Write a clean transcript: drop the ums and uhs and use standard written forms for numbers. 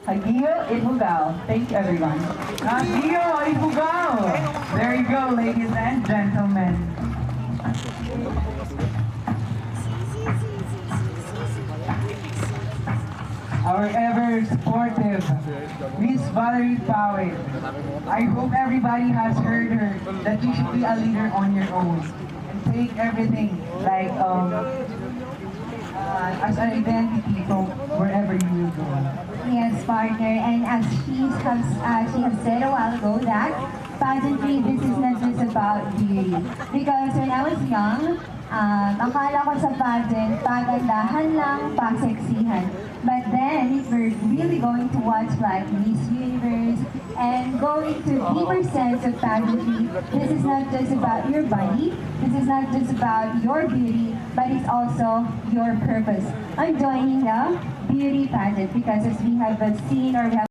Hagio Ifugao. Thank you, everyone. Hagio Ifugao. There you go, ladies and gentlemen. Our ever sportive Miss Valerie Powell. I hope everybody has heard her that you should be a leader on your own and take everything like as an identity from wherever you will go. Yes, partner. And as she has said a while ago that pageantry, this is not just about beauty. Because when I was young, akala ko sa pageant, pagandahan lang, paseksihan. But then, if we're really going to watch like Miss Universe and go into deeper sense of pageantry, this is not just about your body, this is not just about your beauty, but it's also your purpose. I'm joining the beauty pageant because as we have seen or we have